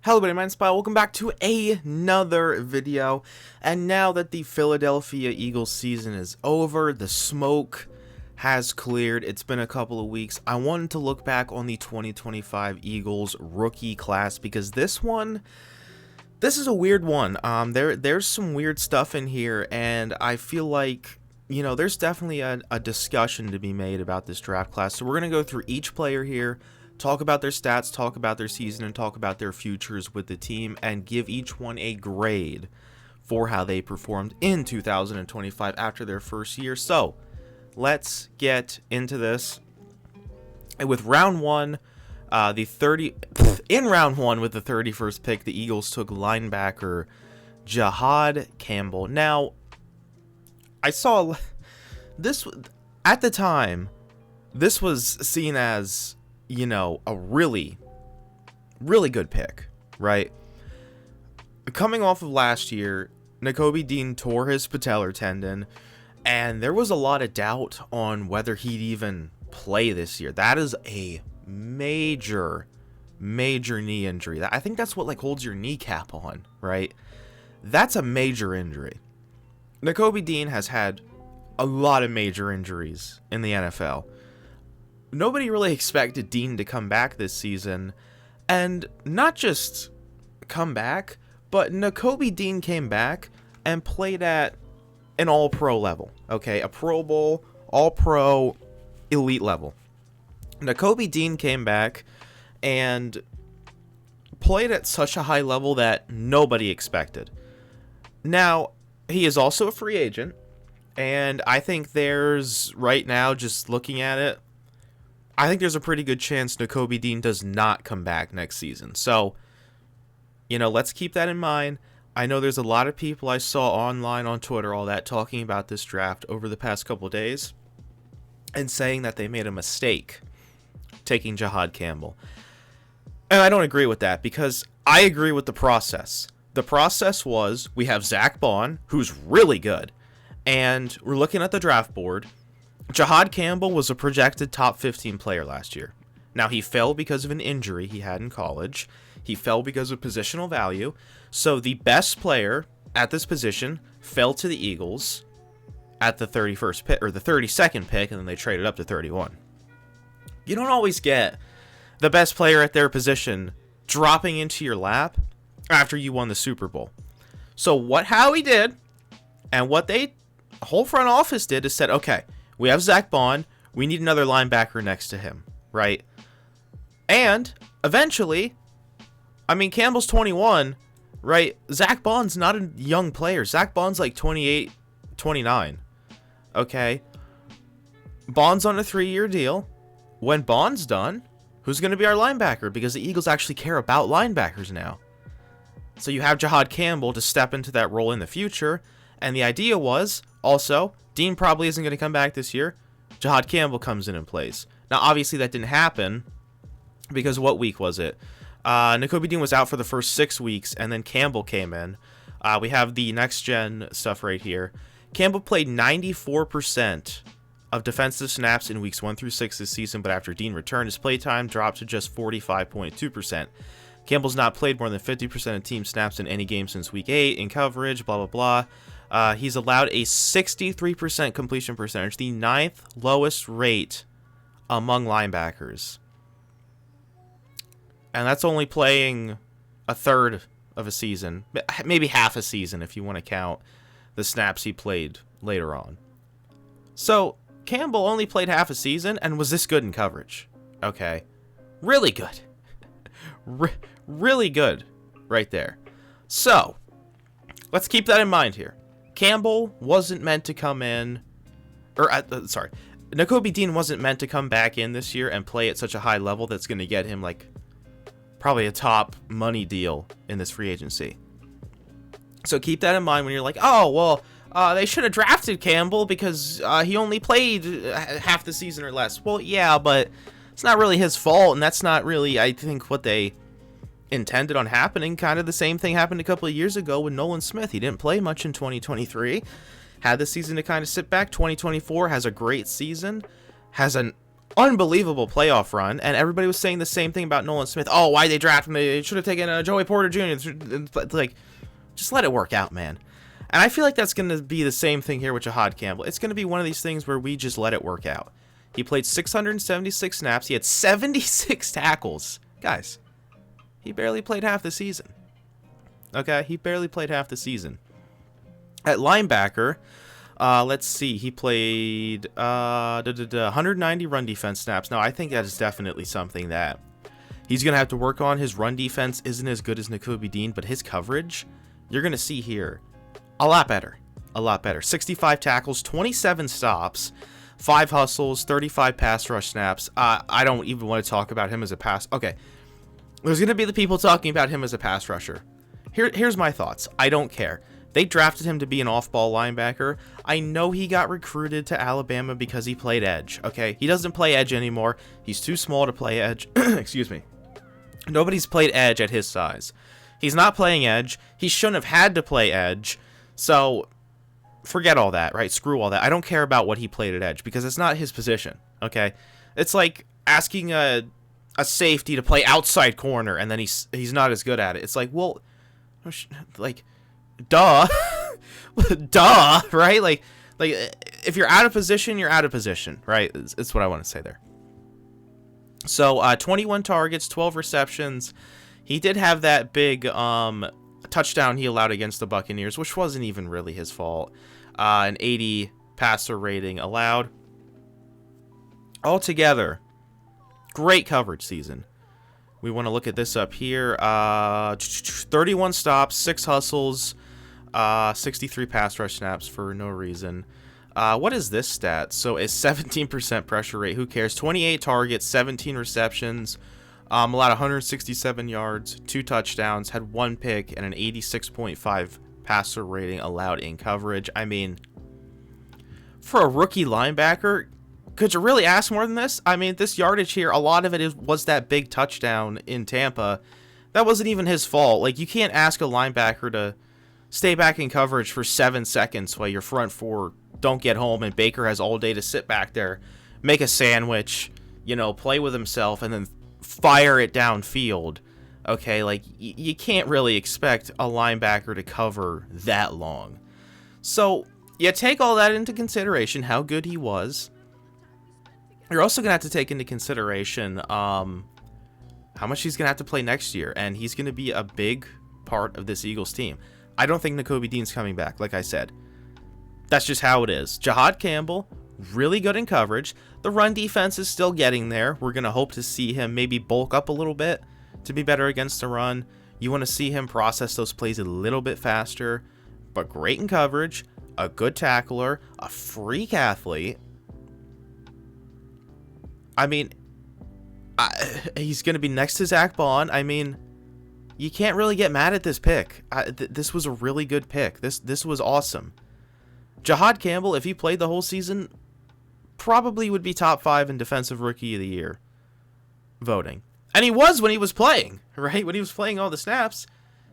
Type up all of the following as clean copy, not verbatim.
Hello everybody, my name's Spy. Welcome back to another video. And now that the Philadelphia Eagles season is over, the smoke has cleared. It's been a couple of weeks. I wanted to look back on the 2025 Eagles rookie class because this is a weird one. There's some weird stuff in here, and I feel like, there's definitely a discussion to be made about this draft class. So we're going to go through each player here, talk about their stats, talk about their season, and talk about their futures with the team, and give each one a grade for how they performed in 2025 after their first year. So let's get into this. And with round one, in round one with the 31st pick, the Eagles took linebacker Jihad Campbell. Now, I saw this at the time. This was seen as, a really, really good pick, right? Coming off of last year, Nakobe Dean tore his patellar tendon, and there was a lot of doubt on whether he'd even play this year. That is a major knee injury. I think that's what holds your kneecap on, right? That's a major injury. Nakobe Dean has had a lot of major injuries in the NFL. Nobody really expected Dean to come back this season, and not just come back, but Nakobe Dean came back and played at an all-pro level, okay? A Pro Bowl, all-pro, elite level. Nakobe Dean came back and played at such a high level that nobody expected. Now, he is also a free agent, and I think there's, right now, just looking at it, I think there's a pretty good chance Nakobe Dean does not come back next season. So, let's keep that in mind. I know there's a lot of people I saw online, on Twitter, all that, talking about this draft over the past couple of days and saying that they made a mistake taking Jihad Campbell. And I don't agree with that, because I agree with the process. The process was, we have Zach Bond, who's really good, and we're looking at the draft board. Jihad Campbell was a projected top 15 player last year. Now, he fell because of an injury he had in college. He fell because of positional value. So the best player at this position fell to the Eagles at the 31st pick, or the 32nd pick, and then they traded up to 31. You don't always get the best player at their position dropping into your lap after you won the Super Bowl. So what Howie did, and what the whole front office did, is said, okay, we have Zach Bond, we need another linebacker next to him, right? And eventually, Campbell's 21, right? Zach Bond's not a young player. Zach Bond's like 28, 29, okay? Bond's on a 3-year deal. When Bond's done, who's going to be our linebacker? Because the Eagles actually care about linebackers now. So you have Jihad Campbell to step into that role in the future. And the idea was, also, Dean probably isn't going to come back this year. Jihad Campbell comes in and plays. Now, obviously, that didn't happen because what week was it? Nakobe Dean was out for the first 6 weeks, and then Campbell came in. We have the next-gen stuff right here. Campbell played 94% of defensive snaps in weeks 1 through 6 this season, but after Dean returned, his playtime dropped to just 45.2%. Campbell's not played more than 50% of team snaps in any game since week 8 in coverage, blah, blah, blah. He's allowed a 63% completion percentage, the 9th lowest rate among linebackers. And that's only playing a third of a season, maybe half a season if you want to count the snaps he played later on. So Campbell only played half a season and was this good in coverage. Okay. Really good. Really good right there. So let's keep that in mind here. Campbell wasn't meant to come in, Nakobe Dean wasn't meant to come back in this year and play at such a high level that's going to get him probably a top money deal in this free agency. So keep that in mind when you're like, oh, well, they should have drafted Campbell because he only played half the season or less. Well, yeah, but it's not really his fault, and that's not really, I think, what they intended on happening. Kind of the same thing happened a couple of years ago with Nolan Smith. He didn't play much in 2023. Had the season to kind of sit back. 2024 has a great season. Has an unbelievable playoff run, and everybody was saying the same thing about Nolan Smith. Oh, why they draft him? They should have taken Joey Porter Jr. Like, just let it work out, man. And I feel like that's going to be the same thing here with Jahad Campbell. It's going to be one of these things where we just let it work out. He played 676 snaps. He had 76 tackles. Guys, he barely played half the season. Okay, he barely played half the season. At linebacker, let's see. He played 190 run defense snaps. Now, I think that is definitely something that he's going to have to work on. His run defense isn't as good as Nakobe Dean, but his coverage, you're going to see here, a lot better. A lot better. 65 tackles, 27 stops, 5 hustles, 35 pass rush snaps. I don't even want to talk about him as a pass. Okay. There's going to be the people talking about him as a pass rusher. Here's my thoughts. I don't care. They drafted him to be an off-ball linebacker. I know he got recruited to Alabama because he played edge, okay? He doesn't play edge anymore. He's too small to play edge. Excuse me. Nobody's played edge at his size. He's not playing edge. He shouldn't have had to play edge. So, forget all that, right? Screw all that. I don't care about what he played at edge because it's not his position, okay? It's like asking a safety to play outside corner and then he's not as good at it. It's like, well, like, duh. Duh, right? Like if you're out of position, you're out of position, right? It's what I want to say there. So 21 targets, 12 receptions. He did have that big touchdown he allowed against the Buccaneers, which wasn't even really his fault. An 80 passer rating allowed. Altogether, great coverage season. We want to look at this up here. 31 stops, 6 hustles, 63 pass rush snaps for no reason. What is this stat? So a 17% pressure rate. Who cares? 28 targets, 17 receptions, allowed 167 yards, 2 touchdowns, had 1 pick, and an 86.5 passer rating allowed in coverage. I mean, for a rookie linebacker, could you really ask more than this? I mean, this yardage here, a lot of it was that big touchdown in Tampa. That wasn't even his fault. Like, you can't ask a linebacker to stay back in coverage for 7 seconds while your front 4 don't get home and Baker has all day to sit back there, make a sandwich, play with himself, and then fire it downfield. Okay, like, you can't really expect a linebacker to cover that long. So, you take all that into consideration, how good he was. You're also going to have to take into consideration how much he's going to have to play next year, and he's going to be a big part of this Eagles team. I don't think Nakobe Dean's coming back, like I said. That's just how it is. Jahad Campbell, really good in coverage. The run defense is still getting there. We're going to hope to see him maybe bulk up a little bit to be better against the run. You want to see him process those plays a little bit faster, but great in coverage, a good tackler, a freak athlete. I mean, he's going to be next to Zach Bond. I mean, you can't really get mad at this pick. This was a really good pick. This was awesome. Jahad Campbell, if he played the whole season, probably would be top 5 in Defensive Rookie of the Year voting. And he was when he was playing, right? When he was playing all the snaps,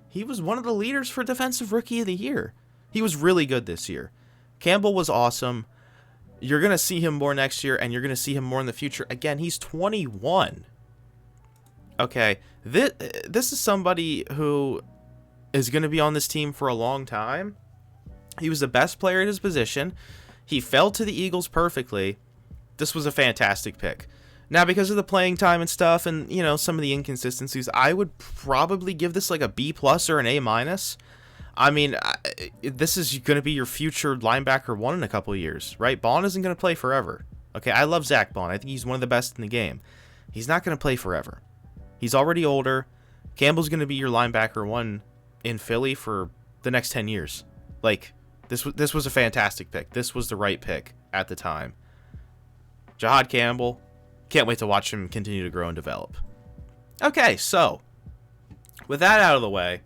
he was one of the leaders for Defensive Rookie of the Year. He was really good this year. Campbell was awesome. You're going to see him more next year, and you're going to see him more in the future. Again, he's 21. Okay, this is somebody who is going to be on this team for a long time. He was the best player at his position. He fell to the Eagles perfectly. This was a fantastic pick. Now, because of the playing time and stuff and, some of the inconsistencies, I would probably give this like a B+ or an A-. I mean, this is going to be your future linebacker 1 in a couple of years, right? Bond isn't going to play forever. Okay, I love Zach Bond. I think he's one of the best in the game. He's not going to play forever. He's already older. Campbell's going to be your linebacker 1 in Philly for the next 10 years. Like, this was a fantastic pick. This was the right pick at the time. Jahad Campbell, can't wait to watch him continue to grow and develop. Okay, so, with that out of the way,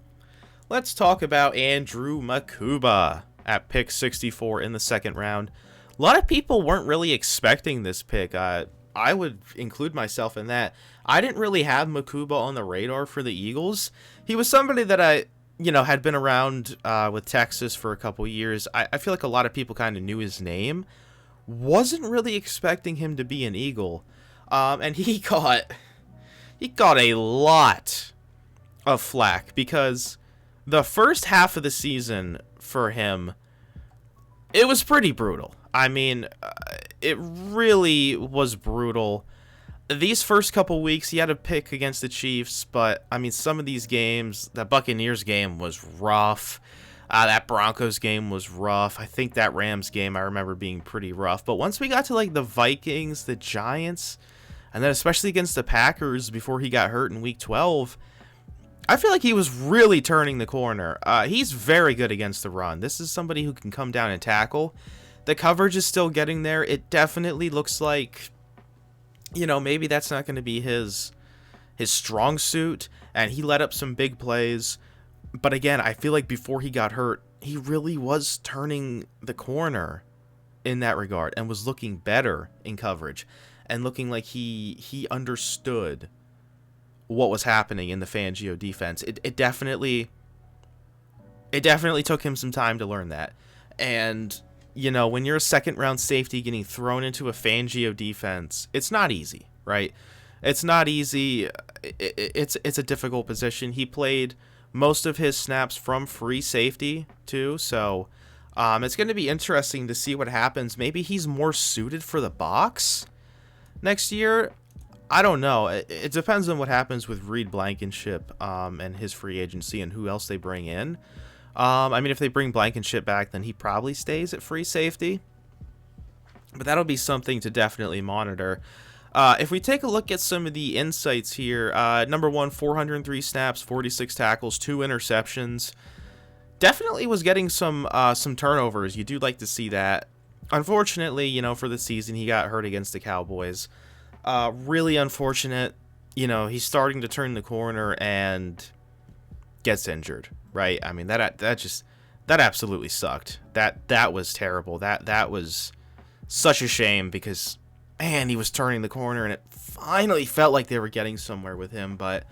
let's talk about Andrew Makuba at pick 64 in the second round. A lot of people weren't really expecting this pick. I would include myself in that. I didn't really have Makuba on the radar for the Eagles. He was somebody that I, had been around with Texas for a couple years. I feel like a lot of people kind of knew his name. Wasn't really expecting him to be an Eagle. And he got a lot of flack because the first half of the season for him, it was pretty brutal. I mean, it really was brutal. These first couple weeks, he had a pick against the Chiefs, but, I mean, some of these games, that Buccaneers game was rough. That Broncos game was rough. I think that Rams game I remember being pretty rough. But once we got to, like, the Vikings, the Giants, and then especially against the Packers before he got hurt in Week 12, I feel like he was really turning the corner. He's very good against the run. This is somebody who can come down and tackle. The coverage is still getting there. It definitely looks like, you know, maybe that's not going to be his strong suit, and he let up some big plays. But again, I feel like before he got hurt, he really was turning the corner in that regard and was looking better in coverage and looking like he understood what was happening in the Fangio defense. It definitely took him some time to learn that. And, you know, when you're a second round safety getting thrown into a Fangio defense, it's not easy, right? It's not easy. It's a difficult position. He played most of his snaps from free safety too, so it's going to be interesting to see what happens. Maybe he's more suited for the box next year. I don't know. It depends on what happens with Reed Blankenship and his free agency and who else they bring in. I mean, if they bring Blankenship back, then he probably stays at free safety. But that'll be something to definitely monitor. If we take a look at some of the insights here, number one, 403 snaps, 46 tackles, 2 interceptions. Definitely was getting some turnovers. You do like to see that. Unfortunately, you know, for the season, he got hurt against the Cowboys. Really unfortunate. You know, he's starting to turn the corner and gets injured, right? I mean, that absolutely sucked. That was terrible. That was such a shame because, man, he was turning the corner and it finally felt like they were getting somewhere with him. But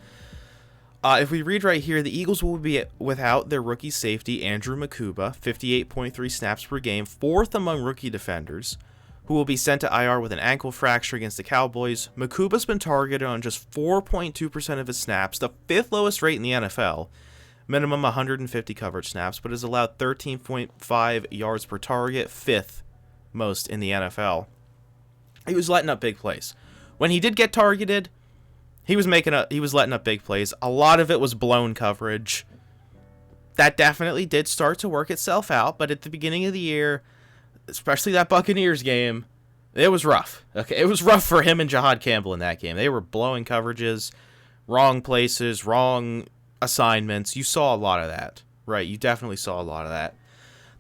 if we read right here, the Eagles will be without their rookie safety, Andrew Makuba, 58.3 snaps per game, 4th among rookie defenders, who will be sent to IR with an ankle fracture against the Cowboys. Makuba's been targeted on just 4.2% of his snaps, the 5th lowest rate in the NFL, minimum 150 coverage snaps, but has allowed 13.5 yards per target, 5th most in the NFL. He was letting up big plays. When he did get targeted, he was letting up big plays. A lot of it was blown coverage. That definitely did start to work itself out, but at the beginning of the year, especially that Buccaneers game, it was rough. Okay, it was rough for him and Jahad Campbell in that game. They were blowing coverages, wrong places, wrong assignments. You saw a lot of that, right? You definitely saw a lot of that.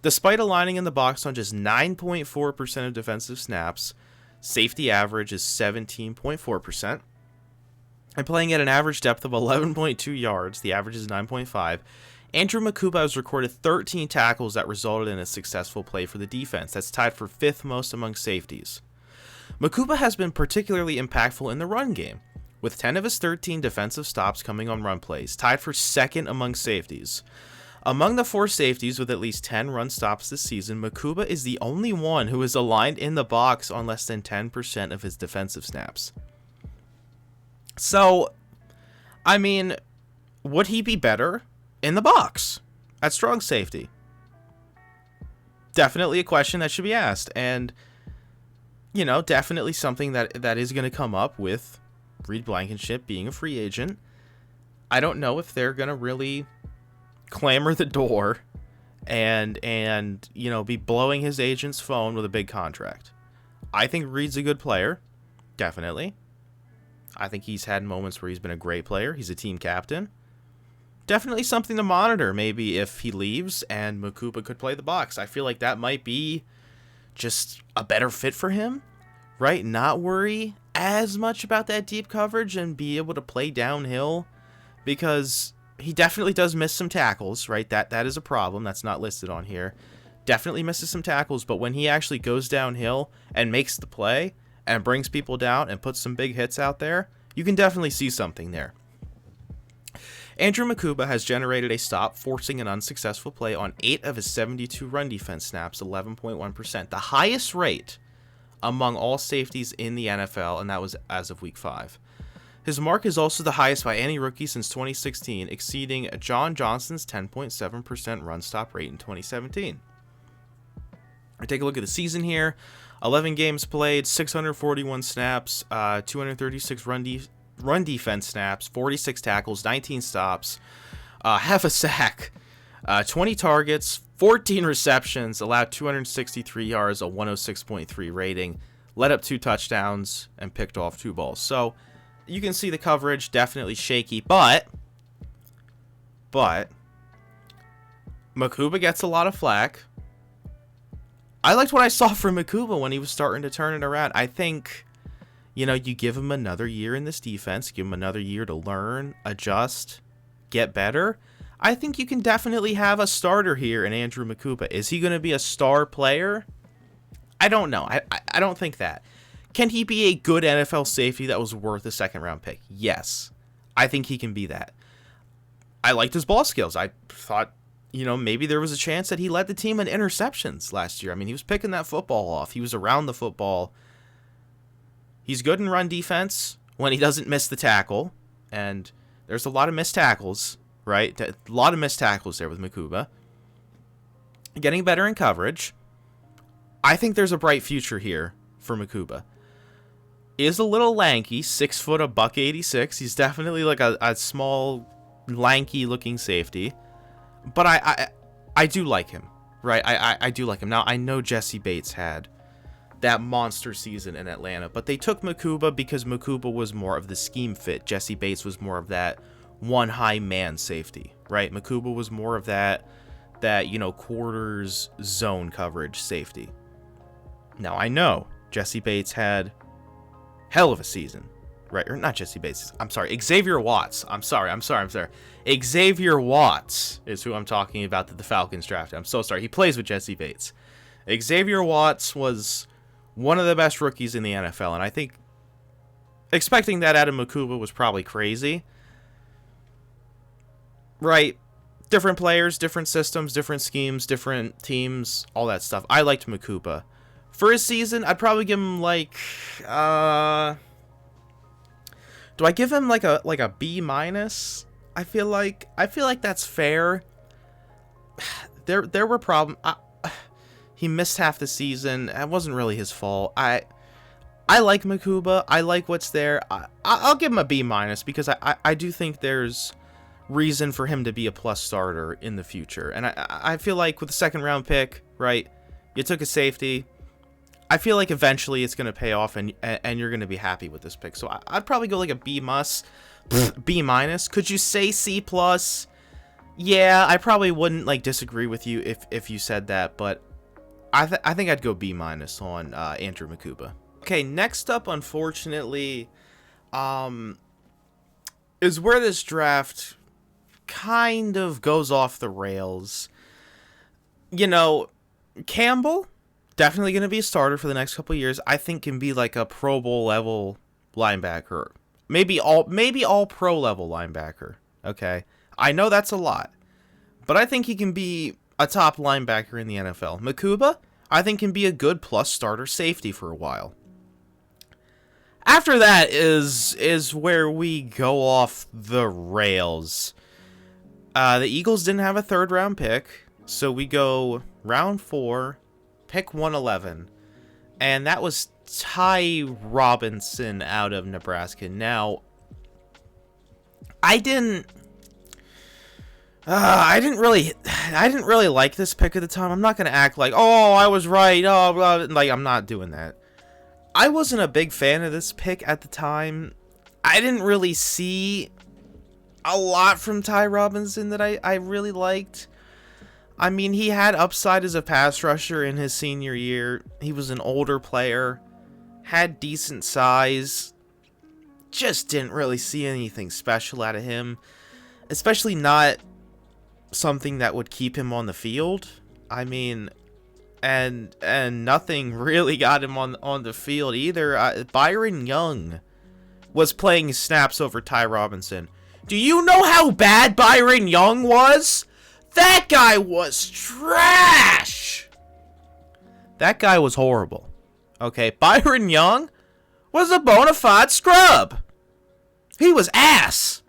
Despite aligning in the box on just 9.4% of defensive snaps, safety average is 17.4%. And playing at an average depth of 11.2 yards, the average is 9.5. Andrew Makuba has recorded 13 tackles that resulted in a successful play for the defense. That's tied for 5th most among safeties. Makuba has been particularly impactful in the run game, with 10 of his 13 defensive stops coming on run plays, tied for 2nd among safeties. Among the 4 safeties with at least 10 run stops this season, Makuba is the only one who is aligned in the box on less than 10% of his defensive snaps. So, I mean, would he be better in the box at strong safety? Definitely a question that should be asked, and, you know, definitely something that is going to come up with Reed Blankenship being a free agent. I don't know if they're going to really clamor the door and you know, be blowing his agent's phone with a big contract. I think Reed's a good player, definitely. I think he's had moments where he's been a great player. He's a team captain. Definitely something to monitor, maybe if he leaves and Makuba could play the box. I feel like that might be just a better fit for him, right? Not worry as much about that deep coverage and be able to play downhill, because he definitely does miss some tackles, right? That is a problem. That's not listed on here. Definitely misses some tackles, but when he actually goes downhill and makes the play and brings people down and puts some big hits out there, you can definitely see something there. Andrew Makuba has generated a stop, forcing an unsuccessful play on 8 of his 72 run defense snaps, 11.1%, the highest rate among all safeties in the NFL, and that was as of week 5. His mark is also the highest by any rookie since 2016, exceeding John Johnson's 10.7% run stop rate in 2017. I take a look at the season here. 11 games played, 641 snaps, 236 run defense snaps, 46 tackles, 19 stops, half a sack, 20 targets, 14 receptions, allowed 263 yards, a 106.3 rating, led up 2 touchdowns, and picked off 2 balls. So you can see the coverage, definitely shaky, but Makuba gets a lot of flack. I liked what I saw from Makuba when he was starting to turn it around. I think, you give him another year in this defense, give him another year to learn, adjust, get better. I think you can definitely have a starter here in Andrew Makuba. Is he going to be a star player? I don't know. I don't think that. Can he be a good NFL safety that was worth a second-round pick? Yes. I think he can be that. I liked his ball skills. I thought, maybe there was a chance that he led the team in interceptions last year. I mean, he was picking that football off. He was around the football. He's good in run defense when he doesn't miss the tackle. And there's a lot of missed tackles, right? A lot of missed tackles there with Makuba. Getting better in coverage. I think there's a bright future here for Makuba. He is a little lanky, 6 foot, $186. He's definitely like a small, lanky-looking safety. But I do like him, right? I do like him. Now, I know Jesse Bates had that monster season in Atlanta, but they took Makuba because Makuba was more of the scheme fit. Jesse Bates was more of that one high man safety, right? Makuba was more of that quarters zone coverage safety. Now, I know Jesse Bates had hell of a season, right? Or not Jesse Bates. I'm sorry. Xavier Watts. I'm sorry. Xavier Watts is who I'm talking about that the Falcons drafted. I'm so sorry. He plays with Jesse Bates. Xavier Watts was one of the best rookies in the NFL, and I think expecting that out of Makuba was probably crazy. Right? Different players, different systems, different schemes, different teams, all that stuff. I liked Makuba. For his season, I'd probably give him like do I give him like a B minus? I feel like that's fair. There were problems. He missed half the season. It wasn't really his fault. I like Makuba. I like what's there. I'll give him a B minus because I do think there's reason for him to be a plus starter in the future. And I feel like with the second round pick, right? You took a safety. I feel like eventually it's going to pay off and you're going to be happy with this pick. So I'd probably go like a B minus. Could you say C plus? Yeah, I probably wouldn't disagree with you if you said that, but I think I'd go B minus on Andrew Makuba. Okay, next up, unfortunately, is where this draft kind of goes off the rails. Campbell, definitely going to be a starter for the next couple of years. I think can be like a Pro Bowl level linebacker. Maybe all pro level linebacker. Okay. I know that's a lot, but I think he can be a top linebacker in the NFL. Makuba, I think can be a good plus starter safety for a while. After that is where we go off the rails. The Eagles didn't have a third round pick, so we go round 4, pick 111, and that was Ty Robinson out of Nebraska. Now, I didn't really like this pick at the time. I'm not gonna act like, oh, I was right. Oh, blah, I'm not doing that. I wasn't a big fan of this pick at the time. I didn't really see a lot from Ty Robinson that I really liked. I mean, he had upside as a pass rusher in his senior year. He was an older player, had decent size. Just didn't really see anything special out of him, especially not something that would keep him on the field. I mean, and nothing really got him on the field either. Byron Young was playing snaps over Ty Robinson. Do you know how bad Byron Young was? That guy was trash. That guy was horrible. Okay, Byron Young was a bona fide scrub. He was ass.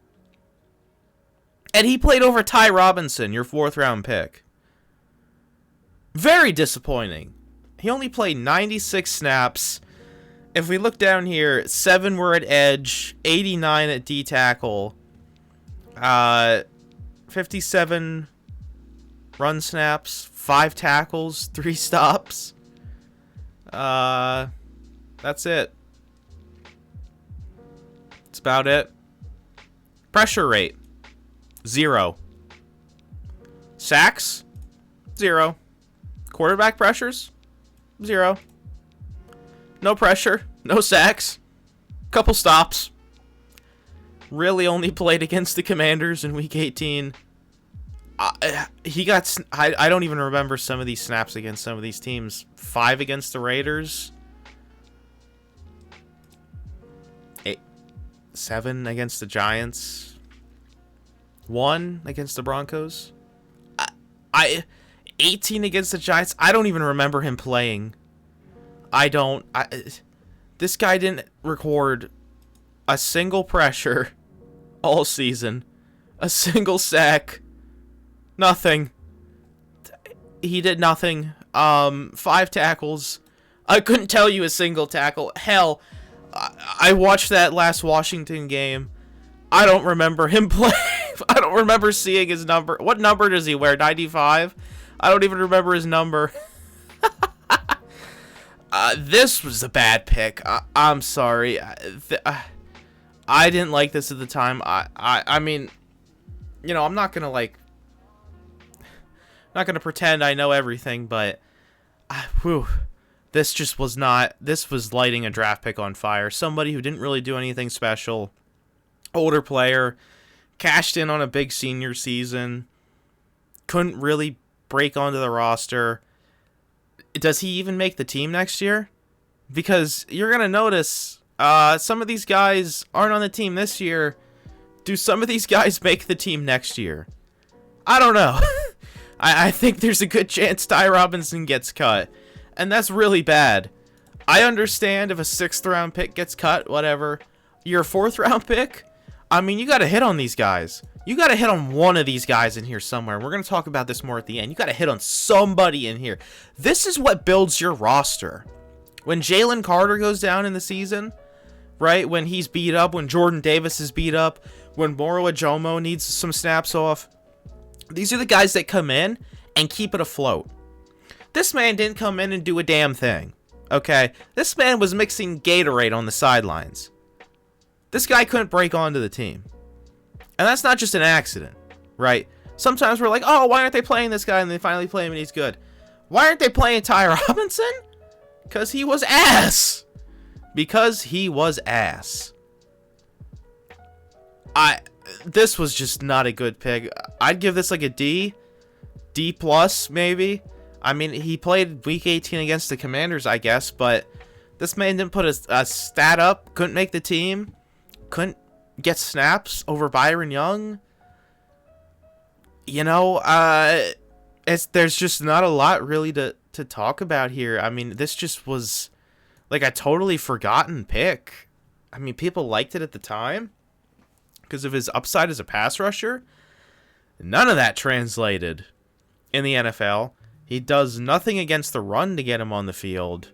And he played over Ty Robinson, your 4th round pick. Very disappointing. He only played 96 snaps. If we look down here, 7 were at edge, 89 at D tackle, 57 run snaps, 5 tackles, 3 stops. That's it. That's about it. Pressure rate, 0. Sacks, 0. Quarterback pressures, 0. No pressure, no sacks, couple stops. Really only played against the Commanders in Week 18. He got... I don't even remember some of these snaps against some of these teams. 5 against the Raiders. 7 against the Giants. 1 against the Broncos. 18 against the Giants. I don't even remember him playing. This guy didn't record a single pressure all season. A single sack. Nothing. He did nothing. 5 tackles. I couldn't tell you a single tackle. Hell, I watched that last Washington game. I don't remember him playing. I don't remember seeing his number. What number does he wear? 95? I don't even remember his number. This was a bad pick. I'm sorry. I didn't like this at the time. I mean, you know, I'm not gonna pretend I know everything, but this just was not. This was lighting a draft pick on fire. Somebody who didn't really do anything special. Older player, cashed in on a big senior season. Couldn't really break onto the roster. Does he even make the team next year? Because you're going to notice some of these guys aren't on the team this year. Do some of these guys make the team next year? I don't know. I think there's a good chance Ty Robinson gets cut. And that's really bad. I understand if a 6th round pick gets cut, whatever. Your 4th round pick? I mean, you got to hit on these guys. You got to hit on one of these guys in here somewhere. We're going to talk about this more at the end. You got to hit on somebody in here. This is what builds your roster. When Jalen Carter goes down in the season, right? When he's beat up, when Jordan Davis is beat up, when Moro Ajomo needs some snaps off. These are the guys that come in and keep it afloat. This man didn't come in and do a damn thing. Okay? This man was mixing Gatorade on the sidelines. This guy couldn't break onto the team. And that's not just an accident, right? Sometimes we're like, oh, why aren't they playing this guy? And they finally play him and he's good. Why aren't they playing Ty Robinson? Because he was ass. Because he was ass. This was just not a good pick. I'd give this like a D. D plus, maybe. I mean, he played Week 18 against the Commanders, I guess. But this man didn't put a stat up. Couldn't make the team. Couldn't get snaps over Byron Young. You know, there's just not a lot really to talk about here. I mean, this just was like a totally forgotten pick. I mean, people liked it at the time because of his upside as a pass rusher. None of that translated in the NFL. He does nothing against the run to get him on the field.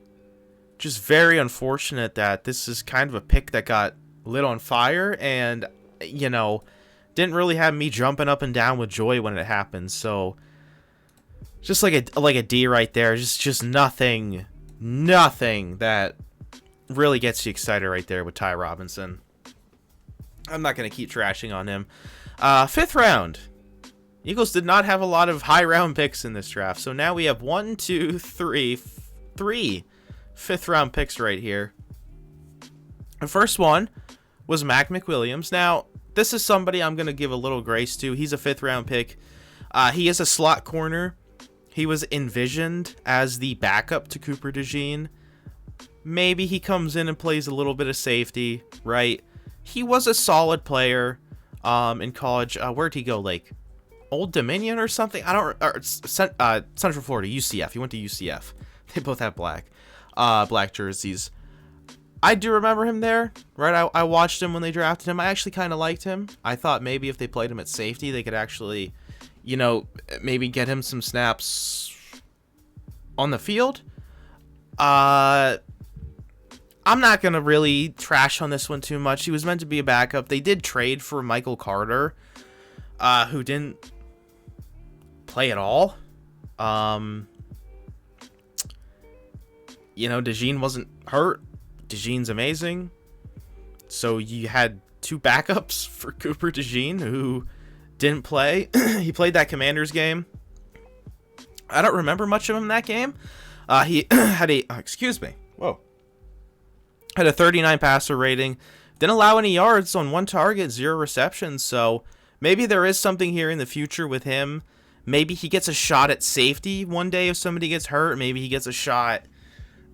Just very unfortunate that this is kind of a pick that got lit on fire and, you know, didn't really have me jumping up and down with joy when it happened. So just like a D right there. Just nothing that really gets you excited right there with Ty Robinson. I'm not going to keep trashing on him. 5th round. Eagles did not have a lot of high round picks in this draft. So now we have 3 5th round picks right here. The first one was Mac McWilliams. Now, this is somebody I'm going to give a little grace to. He's a 5th round pick. He is a slot corner. He was envisioned as the backup to Cooper DeJean. Maybe he comes in and plays a little bit of safety, right? He was a solid player in college. Where'd he go? Like Old Dominion or something? Central Florida, UCF. He went to UCF. They both have black. black jerseys. I do remember him there, right? I watched him when they drafted him. I actually kind of liked him. I thought maybe if they played him at safety, they could actually, maybe get him some snaps on the field. I'm not going to really trash on this one too much. He was meant to be a backup. They did trade for Michael Carter, who didn't play at all. DeJean wasn't hurt. DeJean's amazing. So you had two backups for Cooper DeJean who didn't play. He played that Commanders game. I don't remember much of him that game. He had a had a 39 passer rating. Didn't allow any yards on 1 target, 0 receptions. So maybe there is something here in the future with him. Maybe he gets a shot at safety one day if somebody gets hurt. Maybe he gets a shot.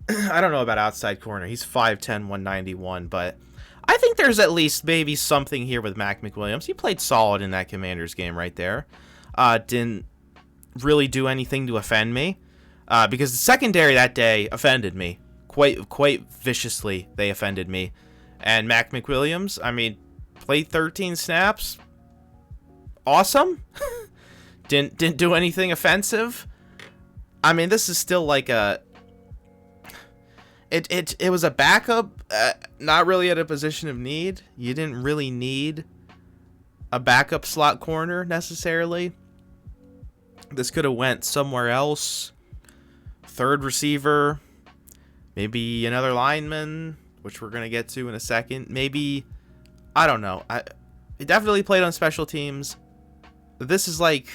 I don't know about outside corner. He's 5'10", 191, but I think there's at least maybe something here with Mac McWilliams. He played solid in that Commanders game right there. Didn't really do anything to offend me, because the secondary that day offended me quite viciously. They offended me, and Mac McWilliams, I mean, played 13 snaps. Awesome. didn't do anything offensive. I mean, this is still like a. It was a backup, not really at a position of need. You didn't really need a backup slot corner necessarily. This could have went somewhere else. Third receiver, maybe another lineman, which we're gonna get to in a second. Maybe, I don't know. He definitely played on special teams. This is like,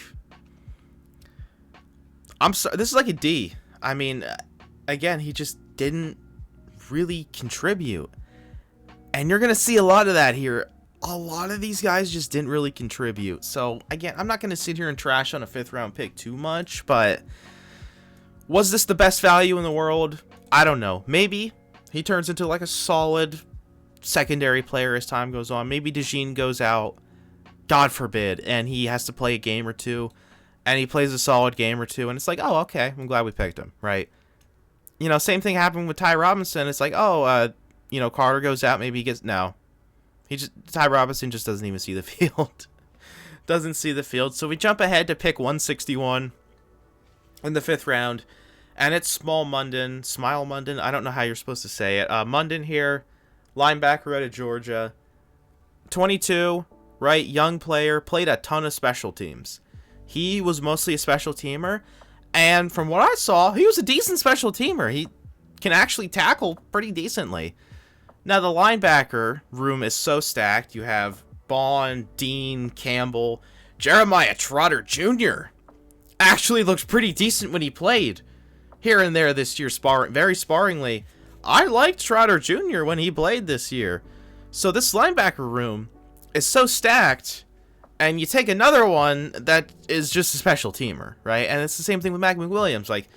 this is like a D. I mean, again, he just didn't really contribute, and you're gonna see a lot of that here. A lot of these guys just didn't really contribute. So again, I'm not gonna sit here and trash on a 5th round pick too much, but was this the best value in the world? I don't know. Maybe he turns into like a solid secondary player as time goes on. Maybe DeJean goes out, God forbid, and he has to play a game or two, and he plays a solid game or two, and it's like, oh, okay, I'm glad we picked him, right? Same thing happened with Ty Robinson. It's like, Carter goes out. Maybe he gets... No. Ty Robinson just doesn't even see the field. Doesn't see the field. So we jump ahead to pick 161 in the 5th round. And it's Smile Munden. I don't know how you're supposed to say it. Munden here. Linebacker out of Georgia. 22, right? Young player. Played a ton of special teams. He was mostly a special teamer. And from what I saw, he was a decent special teamer. He can actually tackle pretty decently. Now, the linebacker room is so stacked. You have Bond, Dean, Campbell, Jeremiah Trotter Jr. Actually looks pretty decent when he played. Here and there this year, very sparingly. I liked Trotter Jr. when he played this year. So this linebacker room is so stacked. And you take another one that is just a special teamer, right? And it's the same thing with Mac McWilliams. Like,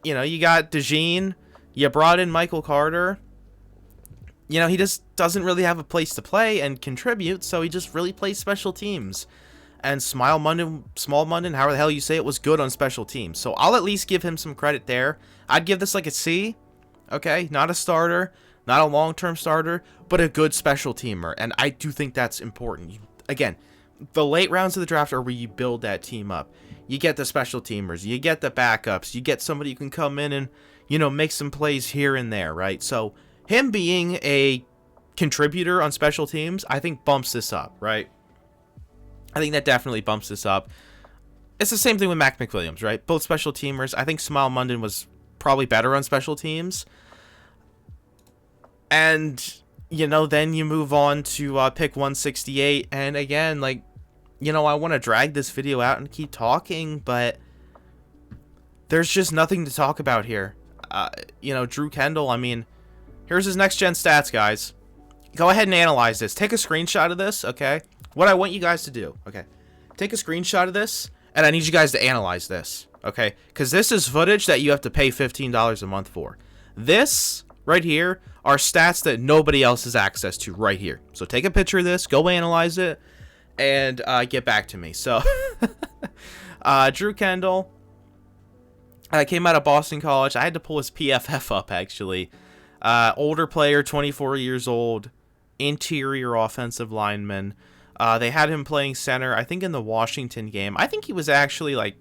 you got DeJean, you brought in Michael Carter. He just doesn't really have a place to play and contribute, so he just really plays special teams. And Small Munden, however the hell you say it, was good on special teams. So I'll at least give him some credit there. I'd give this like a C, okay? Not a starter, not a long-term starter, but a good special teamer. And I do think that's important. Again, the late rounds of the draft are where you build that team up. You get the special teamers, you get the backups, you get somebody who can come in and, make some plays here and there, right? So him being a contributor on special teams, I think bumps this up, right? I think that definitely bumps this up. It's the same thing with Mac McWilliams, right? Both special teamers. I think Smile Munden was probably better on special teams. And, then you move on to pick 168. And again, like, I want to drag this video out and keep talking, but there's just nothing to talk about here. Drew Kendall, I mean, here's his next-gen stats, guys. Go ahead and analyze this. Take a screenshot of this, okay? What I want you guys to do, okay? Take a screenshot of this, and I need you guys to analyze this, okay? Because this is footage that you have to pay $15 a month for. This right here are stats that nobody else has access to right here. So take a picture of this, go analyze it, and get back to me. So, Drew Kendall, Came out of Boston College. I had to pull his PFF up, actually. Older player, 24 years old, interior offensive lineman. They had him playing center, I think, in the Washington game. I think he was actually, like,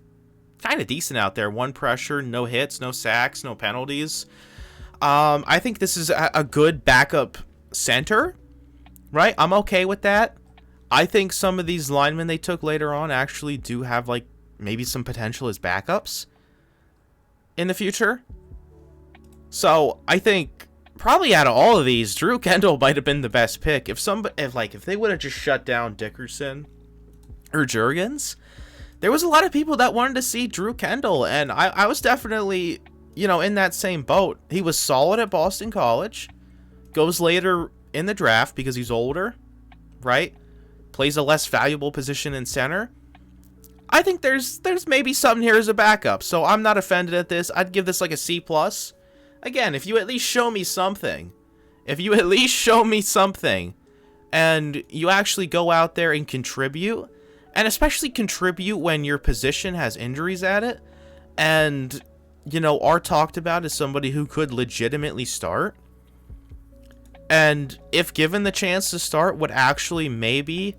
kind of decent out there. One pressure, no hits, no sacks, no penalties. I think this is a good backup center, right? I'm okay with that. I think some of these linemen they took later on actually do have, like, maybe some potential as backups in the future. So I think probably out of all of these, Drew Kendall might have been the best pick. If they would have just shut down Dickerson or Jurgens, there was a lot of people that wanted to see Drew Kendall, and I was definitely, in that same boat. He was solid at Boston College, goes later in the draft because he's older, right? Plays a less valuable position in center. I think there's maybe something here as a backup, so I'm not offended at this. I'd give this like a C+. Again, if you at least show me something, and you actually go out there and contribute, and especially contribute when your position has injuries at it, and, are talked about as somebody who could legitimately start, and if given the chance to start, would actually maybe,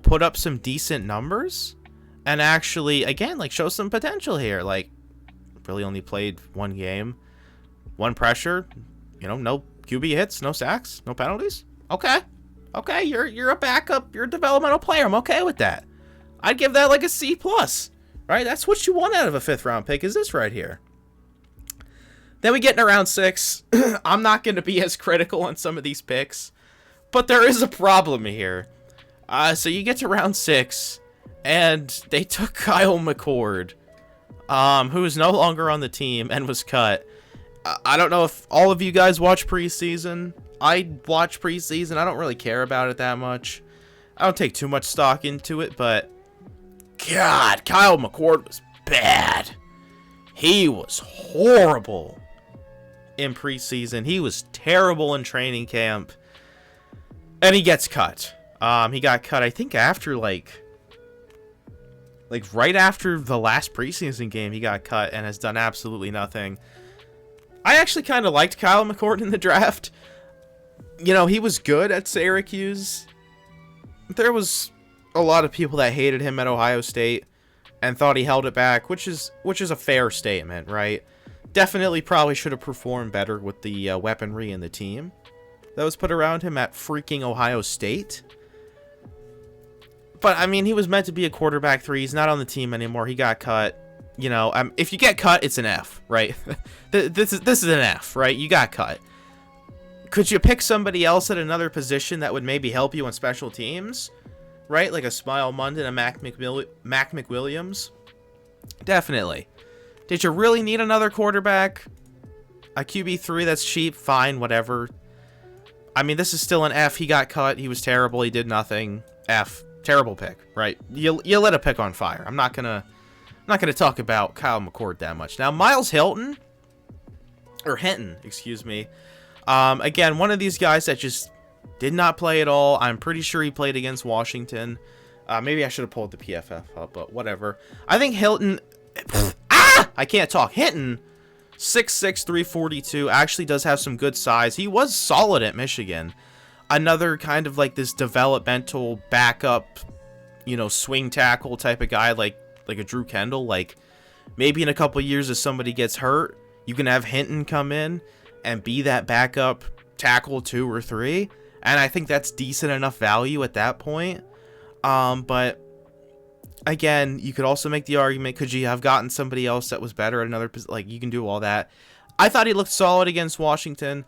put up some decent numbers, and actually, again, like, show some potential here. Like, really only played one game, one pressure, no QB hits, no sacks, no penalties. Okay, you're a backup, you're a developmental player. I'm okay with that. I'd give that like a C+, right? That's what you want out of a 5th round pick, is this right here. Then we get in round 6. I'm not going to be as critical on some of these picks, but there is a problem here. So you get to round 6, and they took Kyle McCord, who is no longer on the team and was cut. I don't know if all of you guys watch preseason. I watch preseason. I don't really care about it that much. I don't take too much stock into it, but God, Kyle McCord was bad. He was horrible in preseason. He was terrible in training camp. And he gets cut. He got cut, I think, after, like right after the last preseason game, he got cut and has done absolutely nothing. I actually kind of liked Kyle McCord in the draft. He was good at Syracuse. There was a lot of people that hated him at Ohio State and thought he held it back, which is a fair statement, right? Definitely probably should have performed better with the weaponry in the team that was put around him at freaking Ohio State. But, I mean, he was meant to be a quarterback 3. He's not on the team anymore. He got cut. If you get cut, it's an F, right? this is an F, right? You got cut. Could you pick somebody else at another position that would maybe help you on special teams? Right? Like a Smile Munden, a Mac McWilliams? Definitely. Did you really need another quarterback? A QB3 that's cheap? Fine, whatever. I mean, this is still an F. He got cut. He was terrible. He did nothing. F. Terrible pick, right? You lit a pick on fire. I'm not gonna talk about Kyle McCord that much. Now, Miles Hinton, excuse me. Again, one of these guys that just did not play at all. I'm pretty sure he played against Washington. Maybe I should have pulled the PFF up, but whatever. I think Hinton... I can't talk. Hinton, 6'6", 342, actually does have some good size. He was solid at Michigan. Another kind of like this developmental backup, swing tackle type of guy, like a Drew Kendall. Like, maybe in a couple years if somebody gets hurt, you can have Hinton come in and be that backup tackle 2 or 3. And I think that's decent enough value at that point. But again, you could also make the argument, could you have gotten somebody else that was better at another position? Like, you can do all that. I thought he looked solid against Washington.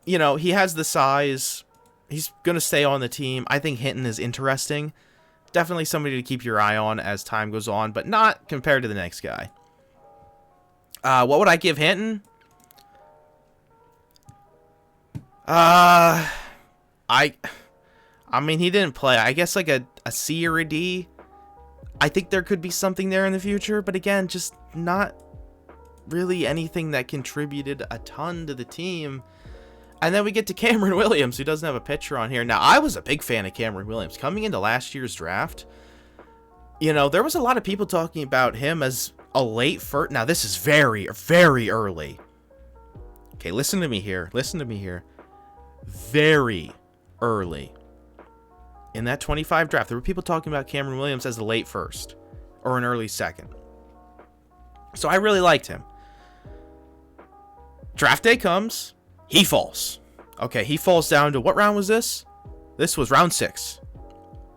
He has the size. He's going to stay on the team. I think Hinton is interesting. Definitely somebody to keep your eye on as time goes on, but not compared to the next guy. What would I give Hinton? I mean, he didn't play. I guess like a C or a D. I think there could be something there in the future, but again, just not really anything that contributed a ton to the team. And then we get to Cameron Williams, who doesn't have a picture on here. Now, I was a big fan of Cameron Williams. Coming into last year's draft, there was a lot of people talking about him as a late first. Now, this is very, very early. Okay, listen to me here. Listen to me here. Very early. In that 25 draft, there were people talking about Cameron Williams as a late first or an early second. So I really liked him. Draft day comes. He falls. Okay, he falls down to, what round was this? This was round 6.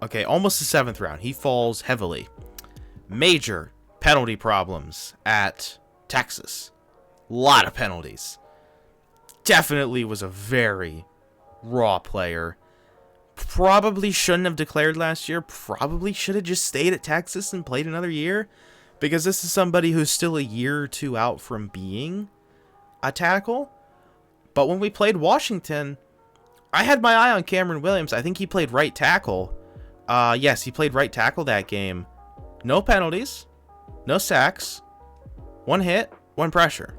Okay, almost the 7th round. He falls heavily. Major penalty problems at Texas. Lot of penalties. Definitely was a very raw player. Probably shouldn't have declared last year. Probably should have just stayed at Texas and played another year. Because this is somebody who's still a year or two out from being a tackle. But when we played Washington, I had my eye on Cameron Williams. I think he played right tackle. Yes, he played right tackle that game. No penalties. No sacks. 1 hit, 1 pressure.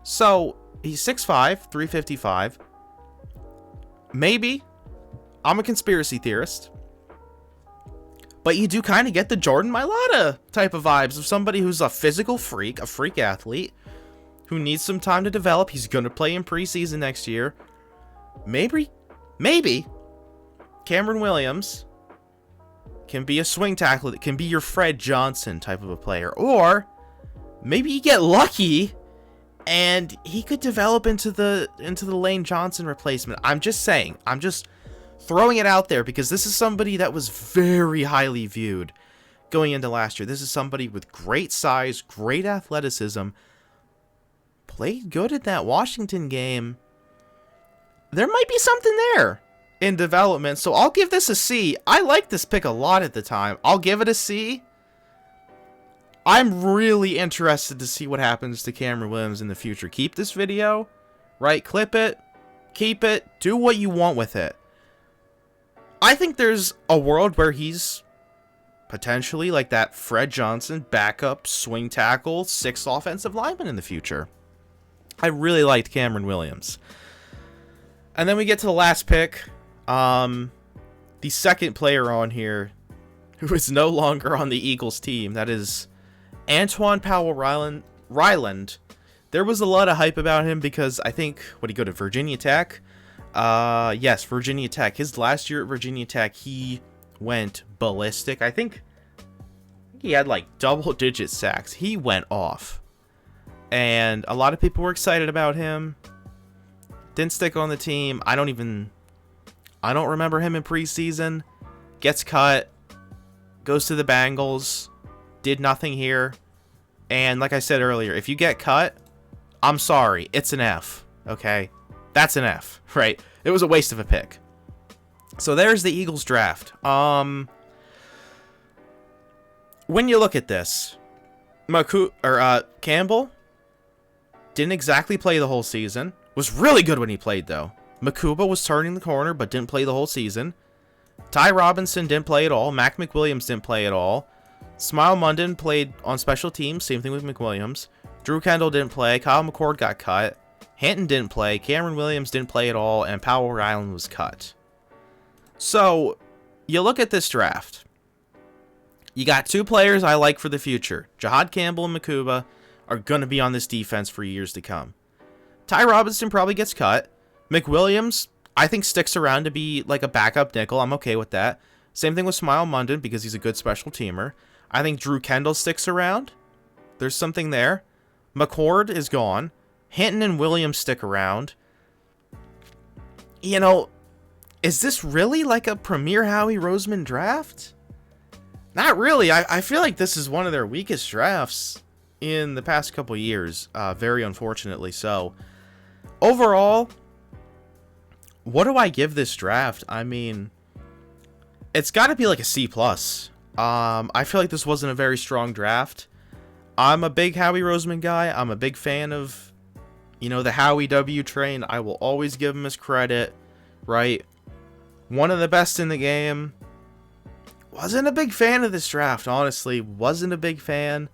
So, he's 6'5", 355. Maybe. I'm a conspiracy theorist. But you do kind of get the Jordan Mailata type of vibes of somebody who's a physical freak, a freak athlete, who needs some time to develop. He's going to play in preseason next year. Maybe Cameron Williams can be a swing tackle that can be your Fred Johnson type of a player. Or maybe you get lucky and he could develop into the Lane Johnson replacement. I'm just saying. I'm just throwing it out there because this is somebody that was very highly viewed going into last year. This is somebody with great size, great athleticism, played good in that Washington game. There might be something there in development, so I'll give this a C. I liked this pick a lot at the time. I'll give it a C. I'm really interested to see what happens to Cameron Williams in the future. Keep this video, right? Clip it, keep it, do what you want with it. I think there's a world where he's potentially like that Fred Johnson backup swing tackle, 6th offensive lineman in the future. I really liked Cameron Williams. And then we get to the last pick. The second player on here who is no longer on the Eagles team. That is Antoine Powell-Ryland. There was a lot of hype about him because I think, would he go to Virginia Tech? Yes, Virginia Tech. His last year at Virginia Tech, he went ballistic. I think he had like double-digit sacks. He went off. And a lot of people were excited about him. Didn't stick on the team. I don't remember him in preseason. Gets cut. Goes to the Bengals. Did nothing here. And like I said earlier, if you get cut, I'm sorry. It's an F. Okay? That's an F, right? It was a waste of a pick. So there's the Eagles draft. When you look at this, Campbell didn't exactly play the whole season. Was really good when he played, though. Makuba was turning the corner, but didn't play the whole season. Ty Robinson didn't play at all. Mac McWilliams didn't play at all. Smile Munden played on special teams. Same thing with McWilliams. Drew Kendall didn't play. Kyle McCord got cut. Hinton didn't play. Cameron Williams didn't play at all. And Powell-Ryland was cut. So, you look at this draft. You got 2 players I like for the future. Jahad Campbell and Makuba are going to be on this defense for years to come. Ty Robinson probably gets cut. McWilliams, I think, sticks around to be like a backup nickel. I'm okay with that. Same thing with Smile Munden because he's a good special teamer. I think Drew Kendall sticks around. There's something there. McCord is gone. Hinton and Williams stick around. You know, is this really like a premier Howie Roseman draft? Not really. I feel like this is one of their weakest drafts in the past couple years. Very unfortunately so. Overall, what do I give this draft? I mean, it's got to be like a C+. I feel like this wasn't a very strong draft. I'm a big Howie Roseman guy. I'm a big fan of, the Howie W train. I will always give him his credit, right? One of the best in the game. Wasn't a big fan of this draft, honestly. Wasn't a big fan.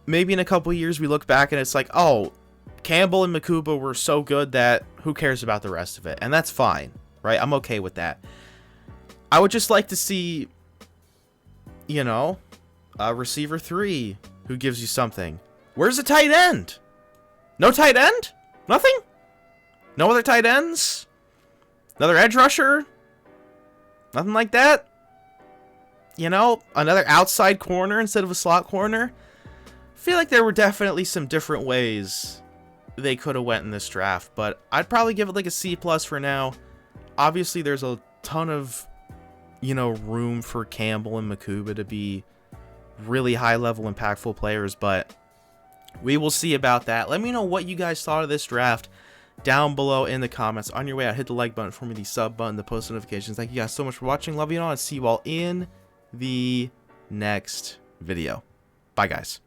Maybe in a couple years we look back and it's like, oh, Campbell and Makuba were so good that who cares about the rest of it? And that's fine, right? I'm okay with that. I would just like to see, receiver 3, who gives you something. Where's the tight end? No tight end? Nothing? No other tight ends? Another edge rusher? Nothing like that? You know, another outside corner instead of a slot corner? I feel like there were definitely some different ways they could have went in this draft, but I'd probably give it like a C+ for now. Obviously, there's a ton of, you know, room for Campbell and Makuba to be really high-level, impactful players, but we will see about that. Let me know what you guys thought of this draft down below in the comments. On your way out, hit the like button for me, the sub button, the post notifications. Thank you guys so much for watching. Love you all, and see you all in the next video. Bye, guys.